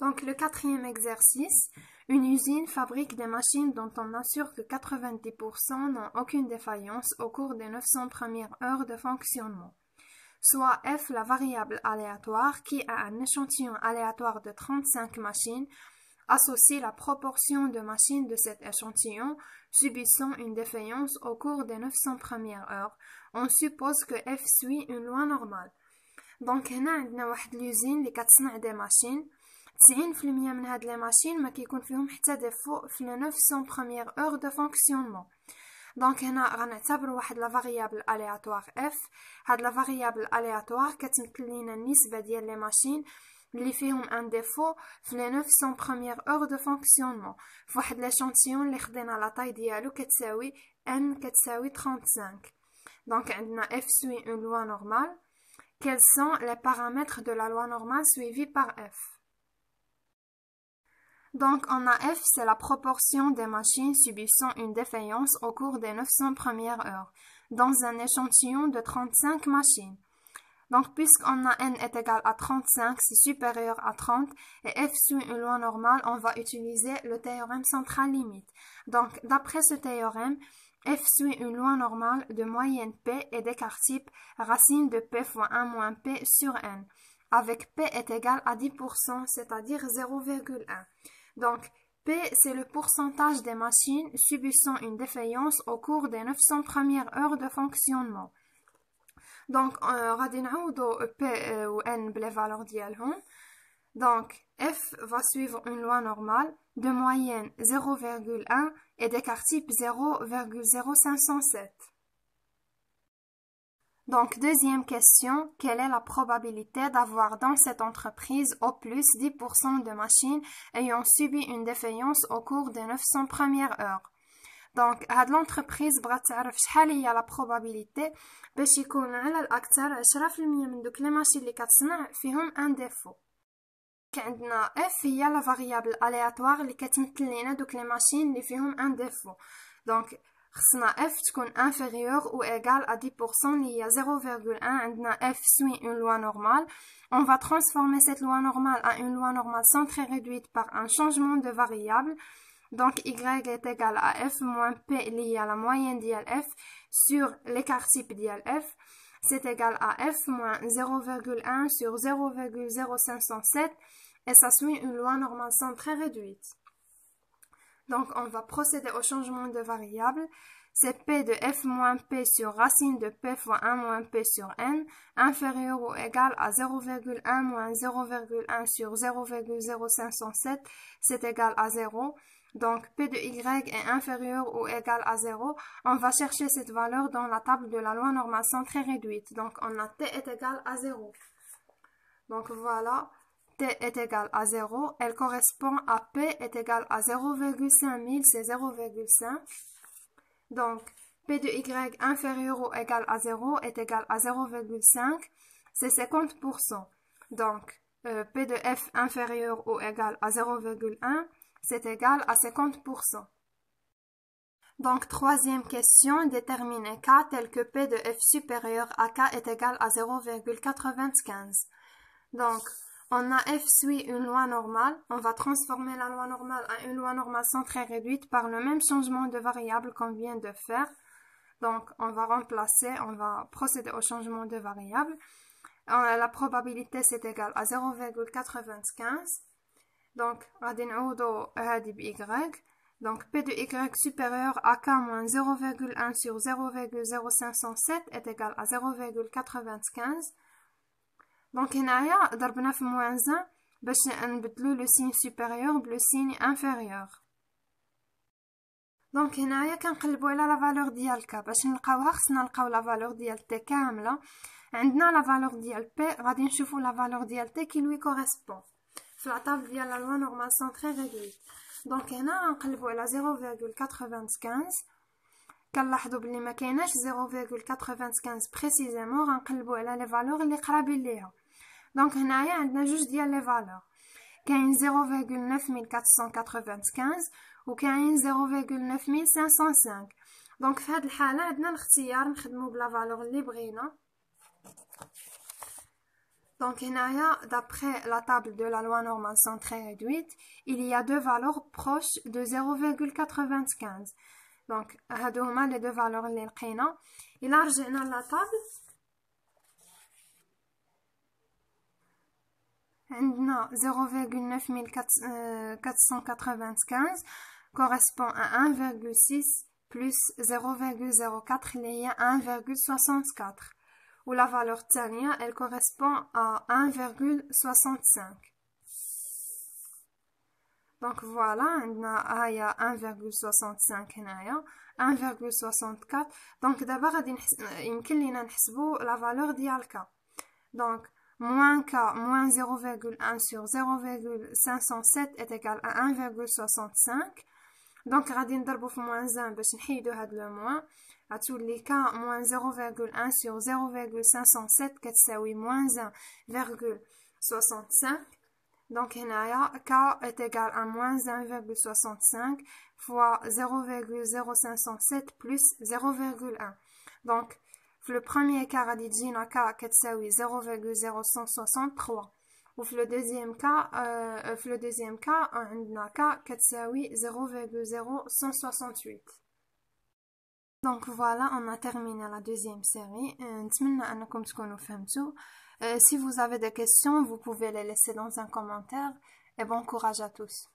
Donc, le quatrième exercice, une usine fabrique des machines dont on assure que 90% n'ont aucune défaillance au cours des 900 premières heures de fonctionnement. Soit F, la variable aléatoire, qui a un échantillon aléatoire de 35 machines, associe la proportion de machines de cet échantillon subissant une défaillance au cours des 900 premières heures. On suppose que F suit une loi normale. Donc, هنا عندنا واحد l'usine اللي كتصنع des machines. 90% من هاد لي ماشين ما كيكون فيهم حتى ديفو في لي 900 premières heures de fonctionnement. دونك هنا غنعتبروا واحد لا فاريابل الياتوار اف. هاد لا فاريابل الياتوار كتمثل لينا النسبه ديال لي ماشين اللي فيهم ان ديفو في لي 900 premières heures de fonctionnement في واحد لاشونتيون اللي خدينا لا طاي ديالو كتساوي n كتساوي 35. دونك عندنا f suit une loi normale. Quels sont les paramètres de la loi normale suivie par f? Donc, on a F, c'est la proportion des machines subissant une défaillance au cours des 900 premières heures, dans un échantillon de 35 machines. Donc, puisqu'on a N est égal à 35, c'est supérieur à 30, et F suit une loi normale, on va utiliser le théorème central limite. Donc, d'après ce théorème, F suit une loi normale de moyenne P et d'écart type racine de P fois 1 moins P sur N, avec P est égal à 10%, c'est-à-dire 0,1. Donc, P, c'est le pourcentage des machines subissant une défaillance au cours des 900 premières heures de fonctionnement. Donc, غادي نعوضو P ou N بلي valeurs ديالهم. Donc, F va suivre une loi normale de moyenne 0,1 et d'écart type 0,0507. Donc, deuxième question, quelle est la probabilité d'avoir dans cette entreprise au plus 10% de machines ayant subi une défaillance au cours des 900 premières heures? Donc, هاد l'entreprise بغات تعرف شحال هي la probabilité باش يكون على الأكثر 10% من دوك لي ماشين اللي كتصنع فيهم un défaut. عندنا F هي la variable aléatoire اللي كتمثل لينا دوك لي ماشين اللي فيهم un défaut. Donc, خصنا F تكون inférieure ou égale à 10% اللي هي 0,1. عندنا F suit une loi normale. On va transformer cette loi normale à une loi normale centrée réduite par un changement de variable. Donc, Y est égal à F moins P اللي هي la moyenne ديال F sur l'écart type ديال F. C'est égal à F moins 0,1 sur 0,0507 et ça suit une loi normale centrée réduite. Donc, on va procéder au changement de variable. C'est P de F moins P sur racine de P fois 1 moins P sur N, inférieur ou égal à 0,1 moins 0,1 sur 0,0507, c'est égal à 0. Donc, P de Y est inférieur ou égal à 0. On va chercher cette valeur dans la table de la loi normale centrée réduite. Donc, on a T est égal à 0. Donc, voilà. T est égal à 0, elle correspond à P est égal à 0,5000, c'est 0,5. Donc, P de Y inférieur ou égal à 0 est égal à 0,5, c'est 50%. Donc, P de F inférieur ou égal à 0,1, c'est égal à 50%. Donc, troisième question, déterminer K tel que P de F supérieur à K est égal à 0,95. Donc, on a F suit une loi normale. On va transformer la loi normale à une loi normale centrée réduite par le même changement de variable qu'on vient de faire. Donc, on va procéder au changement de variable. La probabilité, c'est égal à 0,95. Donc, غادي نعوضو هادي ب Y. Donc, P de Y supérieur à K moins 0,1 sur 0,0507 est égal à 0,95. Donc, هنايا ضربنا في moins 1 باش نبدلو le signe supérieur بلو signe inférieur. Donc, هنايا كنقلبو على لا فالور ديال K باش نلقاوها خصنا نلقاو لا فالور ديال T كاملة. عندنا لا فالور ديال P غادي نشوفو لا فالور ديال T qui lui correspond في لا طابل ديال لا لوا نورمال سونطري ريدويت. دونك هنا غنقلبو على 0,95. كنلاحظوا بلي ما كايناش 0,95 بريسيزيمون. غنقلبوا على لي فالور اللي قرابين ليها. دونك هنايا عندنا جوج ديال لي فالور، كاين 0,9495 وكاين 0,9505. دونك في هذه الحاله عندنا الاختيار نخدموا بلا فالور اللي بغينا. Donc, d'après la table de la loi normale centrée réduite, il y a deux valeurs proches de 0,95. Donc, هادوما les deux valeurs اللي لقينا. إلا رجعنا la table, عندنا 0,9495 correspond à 1,6 plus 0,04 اللي هي 1,64. Ou la valeur tania, elle correspond à 1,65. Donc voilà, il y a 1,65 هنايا 1,64. Donc d'abord يمكن لينا نحسبوا la valeur ديال k. Donc moins k moins 0,1 sur 0,507 est égal à 1,65. Donc غادي نضربو في moins 1 باش نحيدو هاد لو موان. غتولي k moins 0,1 sur 0,507 كتساوي moins 1,65. Donc هنايا k est égal à moins 1,65 fois 0,0507 plus 0,1. Donc في le premier cas غادي تجينا k كتساوي 0,0163. وفي le deuxième cas عندنا k كتساوي 0,0168. Donc voilà, on a terminé la deuxième série. نتمنى أنكم تكونوا فهمتوا. Si vous avez des questions, vous pouvez les laisser dans un commentaire. Et bon courage à tous.